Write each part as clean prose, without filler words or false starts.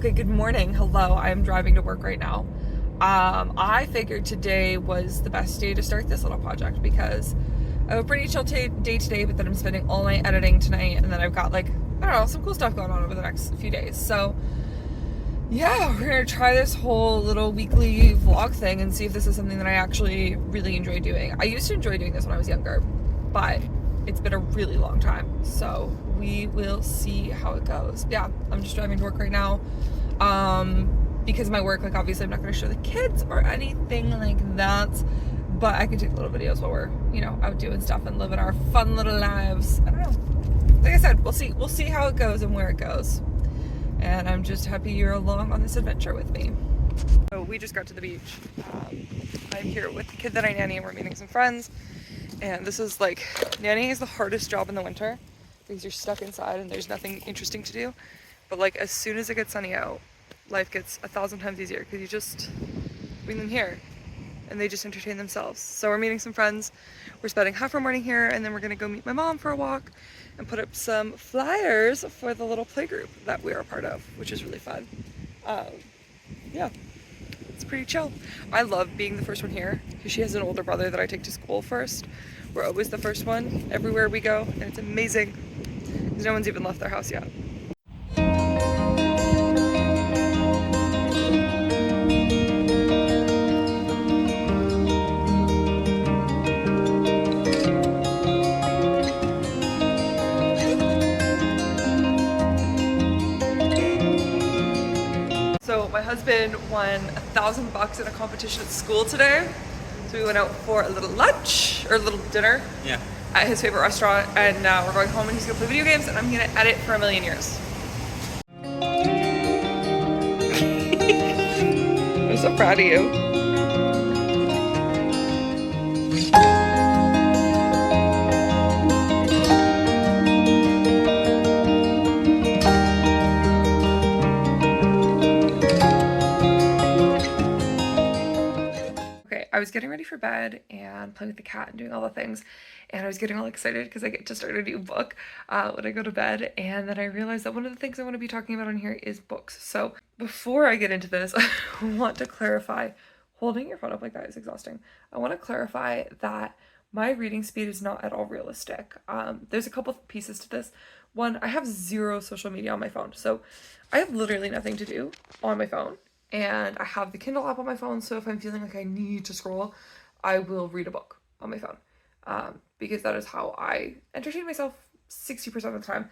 Okay, good morning. Hello, I'm driving to work right now. I figured today was the best day to start this little project because I have a pretty chill day today, but then I'm spending all night editing tonight, and then I've got like, I don't know, some cool stuff going on over the next few days. So yeah, we're gonna try this whole little weekly vlog thing and see if this is something that I actually really enjoy doing. I used to enjoy doing this when I was younger, but it's been a really long time, so we will see how it goes. Yeah, I'm just driving to work right now. Because of my work, like obviously I'm not going to show the kids or anything like that, but I can take little videos while we're, out doing stuff and living our fun little lives. I don't know. Like I said, we'll see how it goes and where it goes. And I'm just happy you're along on this adventure with me. So we just got to the beach. I'm here with the kid that I nanny, and we're meeting some friends. And this is like, nannying is the hardest job in the winter because you're stuck inside and there's nothing interesting to do. But like as soon as it gets sunny out, life gets 1,000 times easier because you just bring them here and they just entertain themselves. So we're meeting some friends. We're spending half our morning here, and then we're gonna go meet my mom for a walk and put up some flyers for the little playgroup that we are a part of, which is really fun. Yeah, it's pretty chill. I love being the first one here because she has an older brother that I take to school first. We're always the first one everywhere we go, and it's amazing because no one's even left their house yet. So my husband won $1,000 in a competition at school today. So we went out for a little lunch, or a little dinner. Yeah. At his favorite restaurant, and now we're going home and he's gonna play video games and I'm gonna edit for a million years. I'm so proud of you. Okay, I was getting ready for bed and playing with the cat and doing all the things, and I was getting all excited because I get to start a new book when I go to bed, and then I realized that one of the things I want to be talking about on here is books. So before I get into this, I want to clarify, holding your phone up like that is exhausting. I want to clarify that my reading speed is not at all realistic. There's a couple pieces to this. One, I have zero social media on my phone, so I have literally nothing to do on my phone. And I have the Kindle app on my phone, so if I'm feeling like I need to scroll, I will read a book on my phone, because that is how I entertain myself 60% of the time.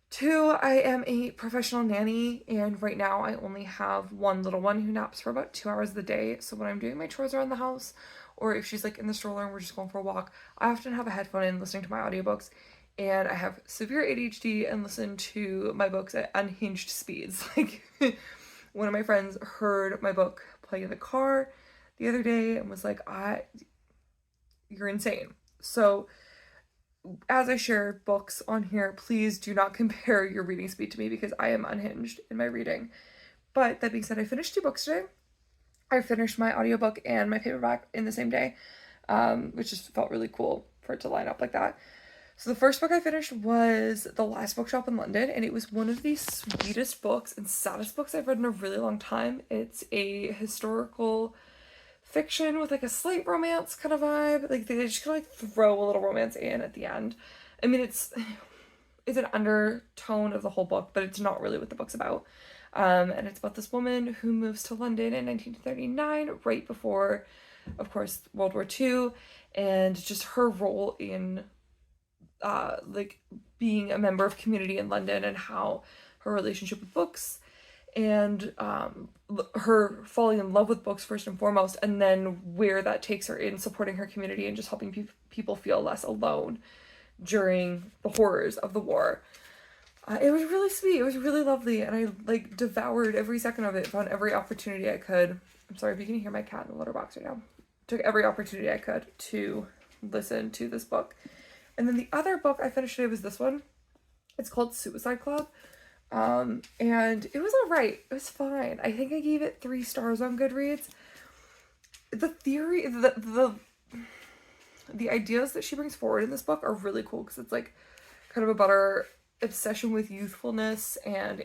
Two, I am a professional nanny, and right now I only have one little one who naps for about 2 hours of the day, so when I'm doing my chores around the house, or if she's like in the stroller and we're just going for a walk, I often have a headphone in listening to my audiobooks, and I have severe ADHD and listen to my books at unhinged speeds. Like, one of my friends heard my book playing in the car the other day and was like, you're insane. So as I share books on here, please do not compare your reading speed to me because I am unhinged in my reading. But that being said, I finished 2 books today. I finished my audiobook and my paperback in the same day, which just felt really cool for it to line up like that. So the first book I finished was The Last Bookshop in London, and it was one of the sweetest books and saddest books I've read in a really long time. It's a historical fiction with like a slight romance kind of vibe. Like they just kind of like throw a little romance in at the end. I mean, it's an undertone of the whole book, but it's not really what the book's about. And it's about this woman who moves to London in 1939, right before, of course, World War II, and just her role in like being a member of community in London, and how her relationship with books and her falling in love with books first and foremost, and then where that takes her in supporting her community and just helping people feel less alone during the horrors of the war. It was really sweet. It was really lovely, and I like devoured every second of it, found every opportunity I could. I'm sorry if you can hear my cat in the litter box right now. Took every opportunity I could to listen to this book. And then the other book I finished today was this one. It's called Suicide Club. And it was alright. It was fine. I think I gave it 3 stars on Goodreads. The theory, the ideas that she brings forward in this book are really cool because it's like kind of about her obsession with youthfulness and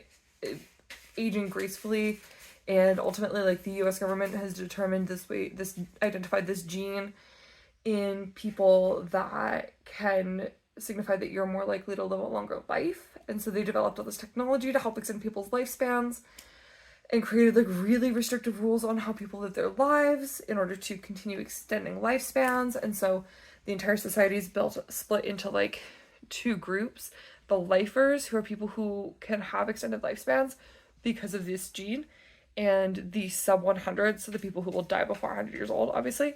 aging gracefully, and ultimately like the US government has determined identified this gene in people that can signify that you're more likely to live a longer life. And so they developed all this technology to help extend people's lifespans and created like really restrictive rules on how people live their lives in order to continue extending lifespans. And so the entire society is split into like two groups: the lifers, who are people who can have extended lifespans because of this gene, and the sub 100, so the people who will die before 100 years old, obviously.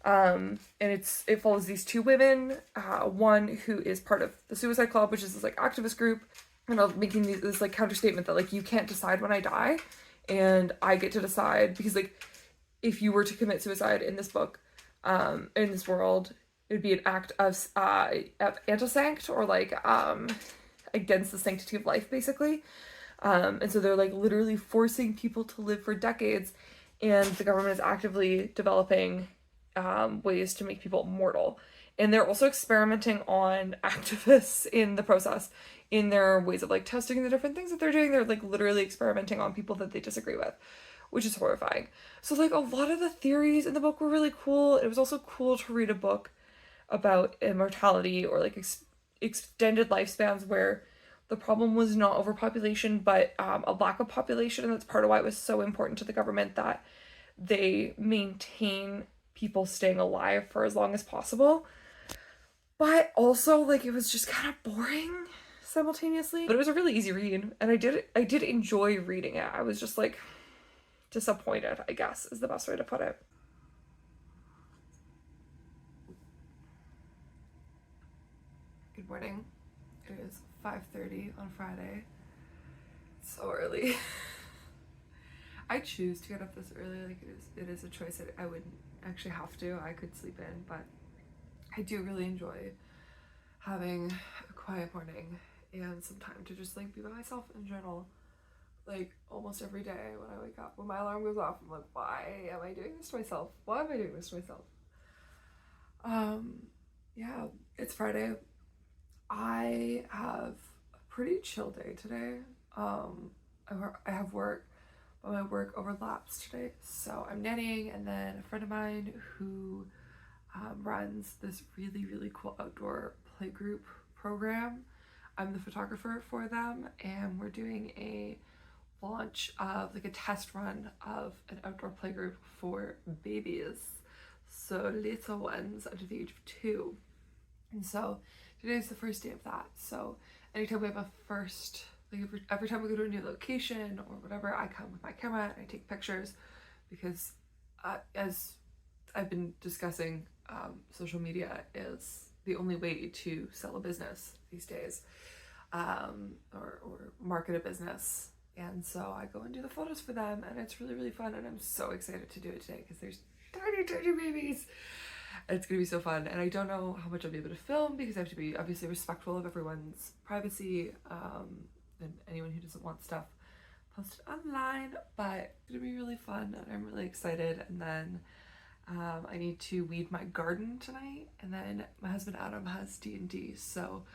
And it follows these two women, one who is part of the Suicide Club, which is this like activist group, and I'm making this like counter statement that like you can't decide when I die, and I get to decide, because like if you were to commit suicide in this book, in this world, it would be an act of anti-sanct, or like against the sanctity of life, basically. And so they're like literally forcing people to live for decades, and the government is actively developing ways to make people immortal. And they're also experimenting on activists in the process, in their ways of like testing the different things that they're doing. They're like literally experimenting on people that they disagree with, which is horrifying. So like a lot of the theories in the book were really cool. It was also cool to read a book about immortality, or like extended lifespans, where the problem was not overpopulation, but a lack of population. And that's part of why it was so important to the government that they maintain people staying alive for as long as possible. But also, like, it was just kind of boring simultaneously. But it was a really easy read, and I did enjoy reading it. I was just like disappointed, I guess, is the best way to put it. Good morning. It is 5:30 on Friday. It's so early. I choose to get up this early. Like, it is a choice that I wouldn't actually have to. I could sleep in, but I do really enjoy having a quiet morning and some time to just like be by myself and journal. Like almost every day when I wake up, when my alarm goes off, I'm like, why am I doing this to myself? Why am I doing this to myself? Yeah, it's Friday. I have a pretty chill day today. I have work, but my work overlaps today. So I'm nannying, and then a friend of mine who runs this really, really cool outdoor playgroup program. I'm the photographer for them, and we're doing a launch of like a test run of an outdoor playgroup for babies, so little ones under the age of 2. And so today's the first day of that. So anytime we have a first, like every time we go to a new location or whatever, I come with my camera and I take pictures, because as I've been discussing, social media is the only way to sell a business these days, or market a business. And so I go and do the photos for them, and it's really, really fun, and I'm so excited to do it today because there's tiny babies. It's gonna be so fun, and I don't know how much I'll be able to film because I have to be obviously respectful of everyone's privacy, and anyone who doesn't want stuff posted online, but it's gonna be really fun, and I'm really excited. And then I need to weed my garden tonight, and then my husband Adam has D&D, so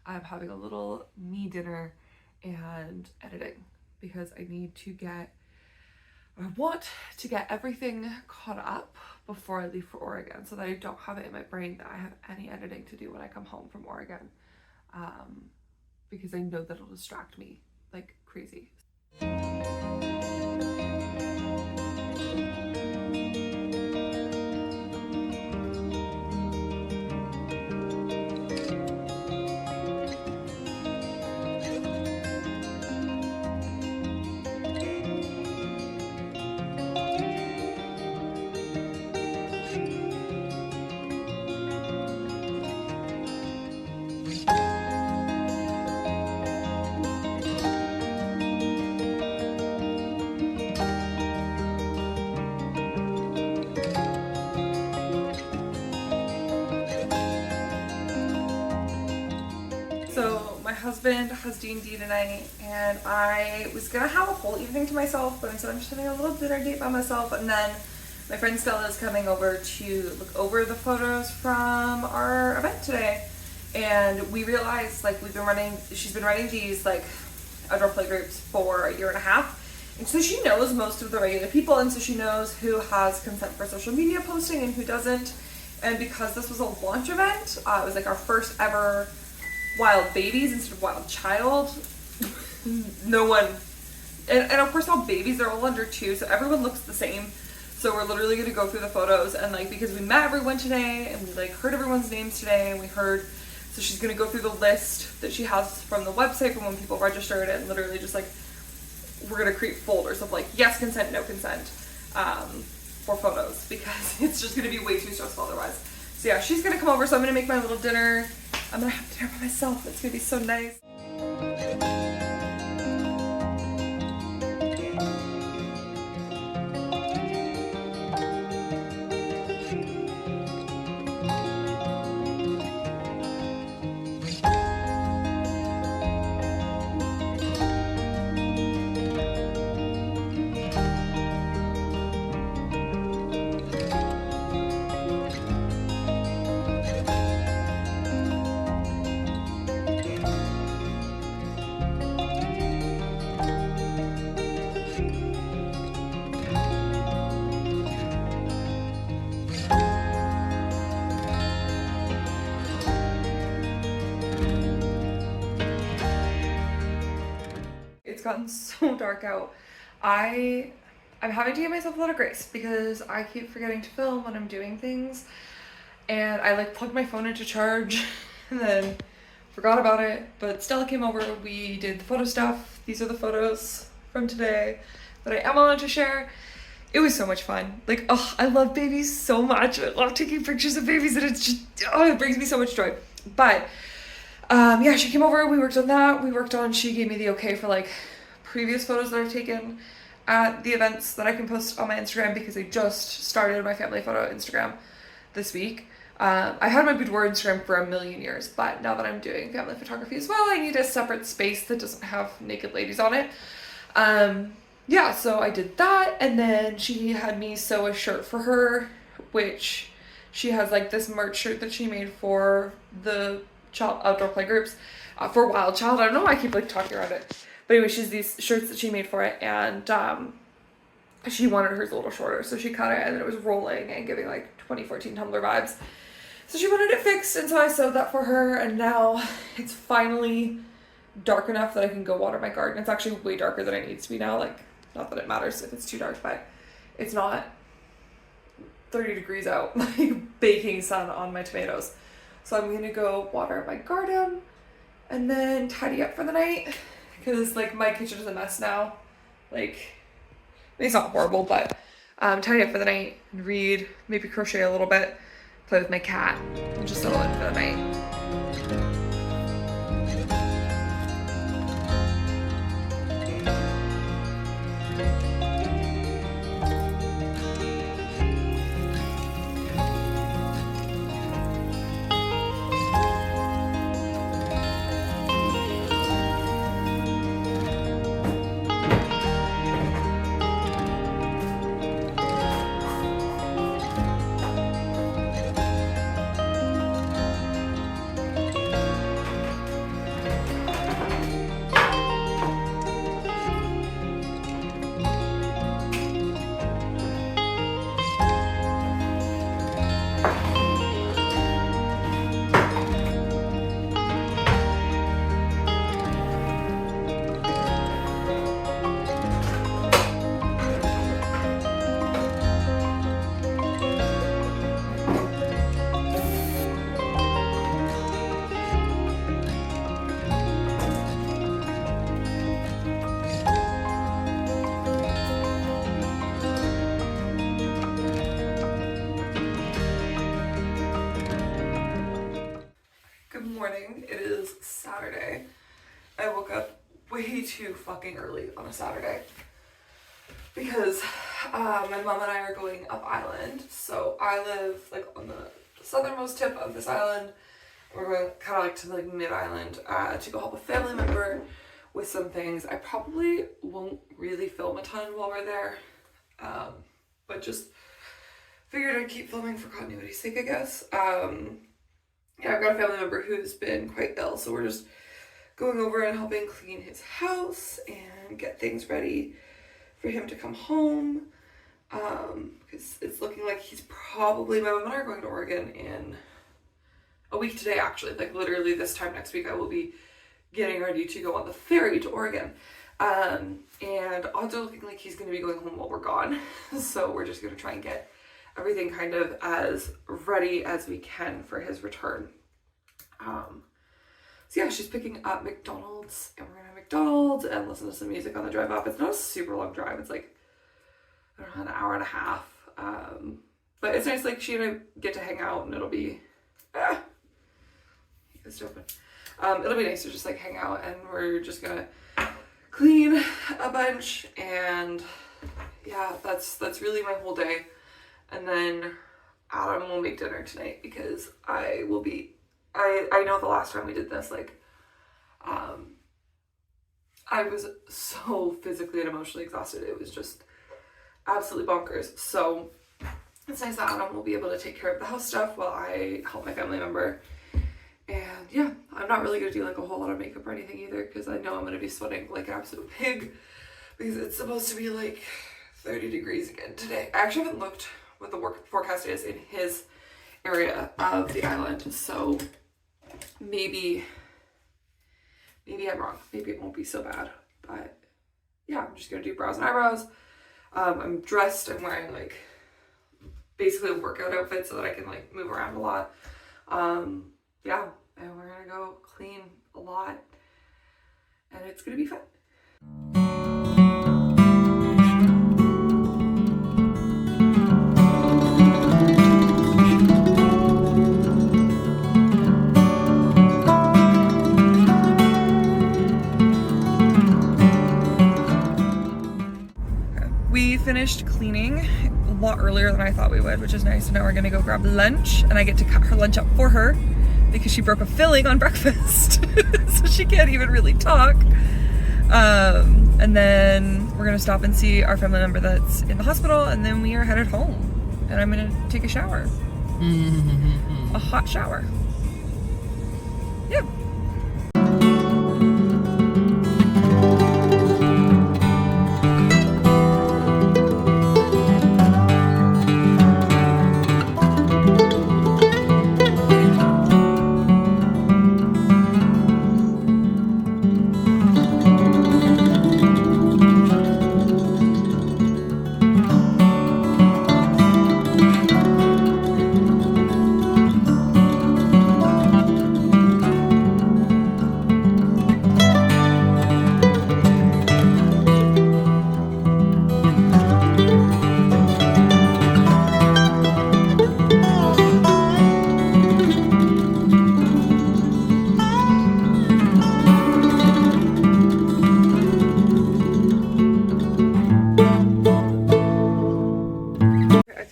I'm having a little me dinner and editing, because I want to get everything caught up before I leave for Oregon, so that I don't have it in my brain that I have any editing to do when I come home from Oregon, because I know that it'll distract me like crazy. So my husband has D&D tonight, and I was gonna have a whole evening to myself, but instead I'm just having a little dinner date by myself. And then my friend Stella is coming over to look over the photos from our event today, and we realized like she's been running these like outdoor playgroups for a year and a half, And so she knows most of the regular people, and so she knows who has consent for social media posting and who doesn't. And because this was a launch event, it was like our first ever wild babies instead of wild child. No one, and of course all babies, they're all under 2, so everyone looks the same. So we're literally going to go through the photos, and like, because we met everyone today and we like heard everyone's names today, and we heard, so she's going to go through the list that she has from the website from when people registered, and literally just like, we're going to create folders of like yes consent, no consent, for photos, because it's just going to be way too stressful otherwise. So yeah, she's going to come over, so I'm going to make my little dinner. I'm going to have dinner by myself. It's going to be so nice. It's gotten so dark out. I'm having to give myself a lot of grace because I keep forgetting to film when I'm doing things, and I like plugged my phone into charge and then forgot about it. But Stella came over, we did the photo stuff. These are the photos from today that I am allowed to share. It was so much fun. Like, oh, I love babies so much. I love taking pictures of babies, and it's just, oh, it brings me so much joy. But yeah, she came over, we worked on that. She gave me the okay for like previous photos that I've taken at the events that I can post on my Instagram, because I just started my family photo Instagram this week. I had my boudoir Instagram for a million years, but now that I'm doing family photography as well, I need a separate space that doesn't have naked ladies on it. Yeah, so I did that, and then she had me sew a shirt for her, which she has like this merch shirt that she made for the child outdoor play groups, for Wild Child. I don't know why I keep like talking around it, but anyway, she's these shirts that she made for it, and she wanted hers a little shorter, so she cut it, and then it was rolling and giving like 2014 Tumblr vibes. So she wanted it fixed, and so I sewed that for her, and now it's finally dark enough that I can go water my garden. It's actually way darker than it needs to be now. Like, not that it matters if it's too dark, but it's not 30 degrees out, like baking sun on my tomatoes. So I'm gonna go water my garden and then tidy up for the night, because like my kitchen is a mess now. Like, I mean, it's not horrible, but tidy up for the night and read, maybe crochet a little bit, play with my cat, and just settle in for the night. Morning. It is Saturday. I woke up way too fucking early on a Saturday because my mom and I are going up island. So I live like on the southernmost tip of this island. We're going kind of like to like mid-island to go help a family member with some things. I probably won't really film a ton while we're there, but just figured I'd keep filming for continuity's sake, I guess. Yeah, I've got a family member who's been quite ill, so we're just going over and helping clean his house and get things ready for him to come home, because it's looking like he's probably, my mom and I are going to Oregon in a week today, actually. Like literally this time next week I will be getting ready to go on the ferry to Oregon. And odds are looking like he's going to be going home while we're gone. So we're just going to try and get everything kind of as ready as we can for his return. So yeah, she's picking up McDonald's, and we're gonna have McDonald's and listen to some music on the drive up. It's not a super long drive. It's like, I don't know, an hour and a half. But it's nice, like she and I get to hang out, and it'll be, it's open. It'll be nice to just like hang out, and we're just gonna clean a bunch, and yeah, that's really my whole day. And then Adam will make dinner tonight because I will be, I know the last time we did this, like, I was so physically and emotionally exhausted. It was just absolutely bonkers. So it's nice that Adam will be able to take care of the house stuff while I help my family member. And yeah, I'm not really going to do like a whole lot of makeup or anything either, because I know I'm going to be sweating like an absolute pig, because it's supposed to be like 30 degrees again today. I actually haven't looked what the forecast is in his area of the island, so maybe I'm wrong. Maybe it won't be so bad. But yeah, I'm just gonna do brows and eyebrows. I'm dressed. I'm wearing like basically a workout outfit so that I can like move around a lot. Yeah, and we're gonna go clean a lot, and it's gonna be fun. We finished cleaning a lot earlier than I thought we would, which is nice. So now we're gonna go grab lunch, and I get to cut her lunch up for her because she broke a filling on breakfast. So she can't even really talk. And then we're gonna stop and see our family member that's in the hospital, and then we are headed home. And I'm gonna take a shower. A hot shower. Yeah.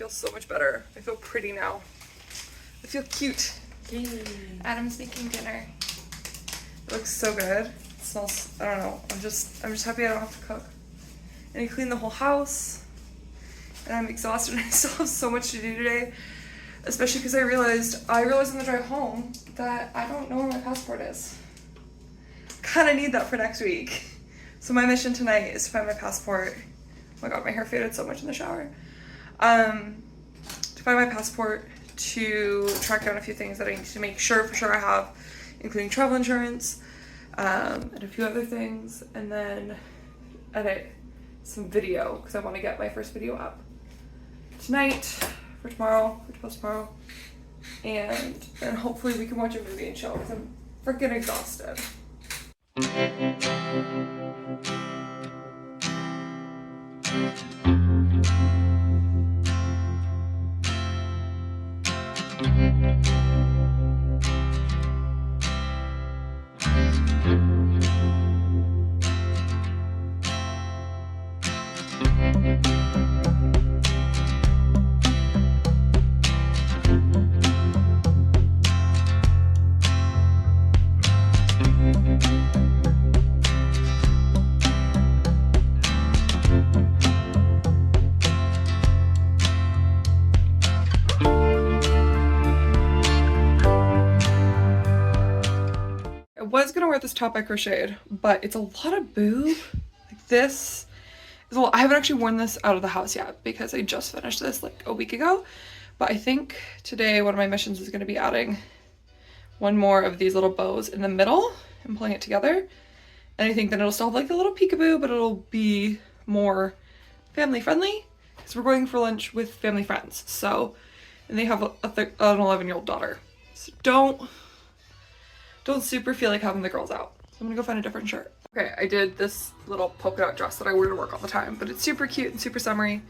So much better. I feel pretty now. I feel cute. Yay. Adam's making dinner. It looks so good. It smells, I don't know. I'm just happy I don't have to cook. And I cleaned the whole house. And I'm exhausted, and I still have so much to do today. Especially because I realized on the drive home that I don't know where my passport is. Kinda need that for next week. So my mission tonight is to find my passport. Oh my god, my hair faded so much in the shower. To find my passport, to track down a few things that I need to make sure for sure I have, including travel insurance, and a few other things, and then edit some video, because I want to get my first video up tonight, for tomorrow, for to post tomorrow, and then hopefully we can watch a movie and chill, because I'm freaking exhausted. I was gonna wear this top I crocheted, but it's a lot of boob. Like this Well, I haven't actually worn this out of the house yet because I just finished this like a week ago. But I think today one of my missions is going to be adding one more of these little bows in the middle and pulling it together. And I think then it'll still have like a little peekaboo, but it'll be more family friendly because we're going for lunch with family friends. So, and they have an 11-year-old daughter. So don't super feel like having the girls out. So I'm gonna go find a different shirt. Okay, I did this little polka dot dress that I wear to work all the time, but it's super cute and super summery.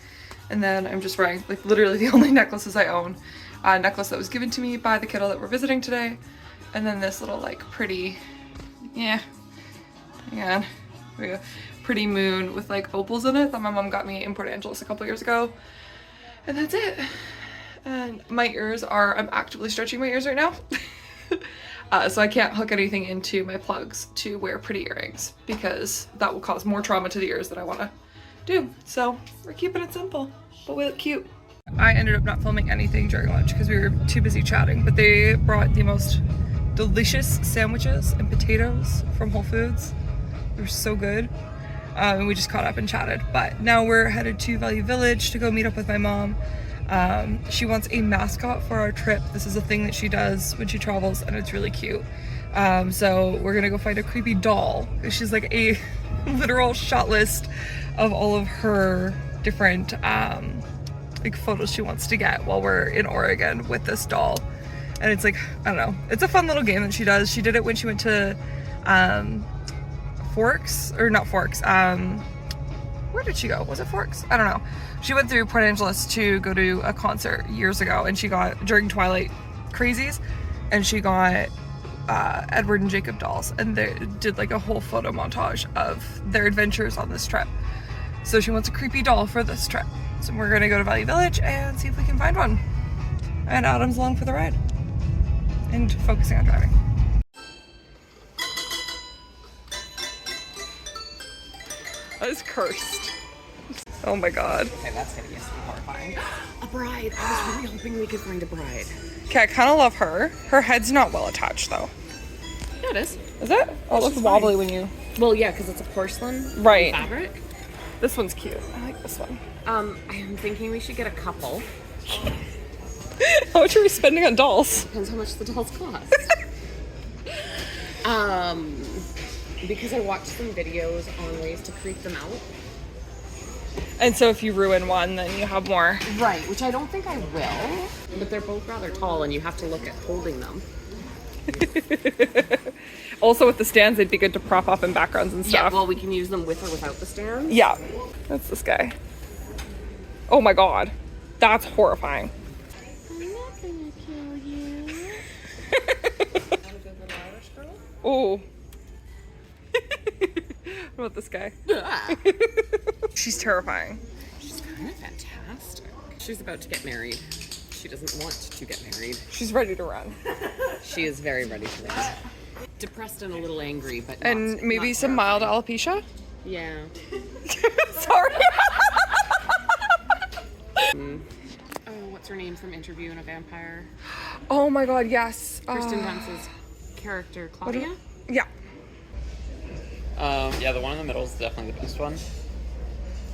And then I'm just wearing like literally the only necklaces I own. A necklace that was given to me by the kiddo that we're visiting today. And then this little like pretty, yeah, hang on, here we go. Pretty moon with like opals in it that my mom got me in Port Angeles a couple years ago. And that's it. And my ears are, I'm actively stretching my ears right now. So I can't hook anything into my plugs to wear pretty earrings because that will cause more trauma to the ears than I want to do. So we're keeping it simple, but we look cute. I ended up not filming anything during lunch because we were too busy chatting, but they brought the most delicious sandwiches and potatoes from Whole Foods. They were so good. And we just caught up and chatted. But now we're headed to Value Village to go meet up with my mom. She wants a mascot for our trip. This is a thing that she does when she travels and it's really cute. So we're gonna go find a creepy doll. She's like a literal shot list of all of her different like photos she wants to get while we're in Oregon with this doll. And it's like, I don't know, it's a fun little game that she does. She did it when she went to Forks, or not Forks, where did she go? Was it Forks? I don't know. She went through Port Angeles to go to a concert years ago, and she got, during Twilight Crazies, and she got Edward and Jacob dolls, and they did like a whole photo montage of their adventures on this trip. So she wants a creepy doll for this trip. So we're gonna go to Value Village and see if we can find one. And Adam's along for the ride. And focusing on driving. That is cursed. Oh my god. Okay, that's gonna be horrifying. A bride. I was really hoping we could find a bride. Okay, I kind of love her. Her head's not well attached though. Yeah, it is. Is it? Oh, it looks wobbly when you... Well, yeah, because it's a porcelain fabric. This one's cute. I like this one. I'm thinking we should get a couple. How much are we spending on dolls? Depends how much the dolls cost. Because I watched some videos on ways to creep them out. And so if you ruin one, then you have more. Right, which I don't think I will. But they're both rather tall, and you have to look at holding them. Also with the stands, they'd be good to prop up in backgrounds and stuff. Yeah, well, we can use them with or without the stands. Yeah, that's this guy. Oh my god, that's horrifying. I'm not gonna kill you. Oh. What about this guy? She's terrifying. She's kind of fantastic. She's about to get married. She doesn't want to get married. She's ready to run. She is very ready to run. Depressed and a little angry, but not, and maybe not some mild alopecia? Yeah. Sorry. Oh, what's her name from Interviewing a Vampire? Oh my god, yes. Kristen Dunst's character, Claudia? Yeah. Yeah, the one in the middle is definitely the best one.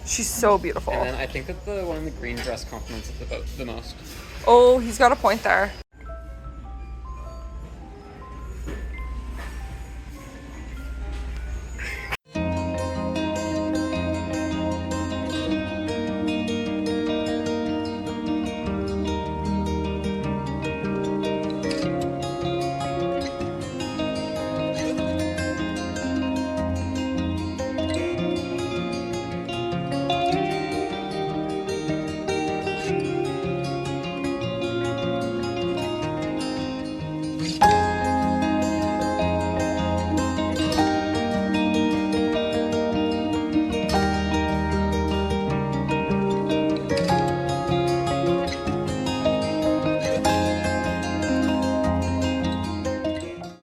She's so beautiful. And then I think that the one in the green dress compliments it the most. Oh, he's got a point there.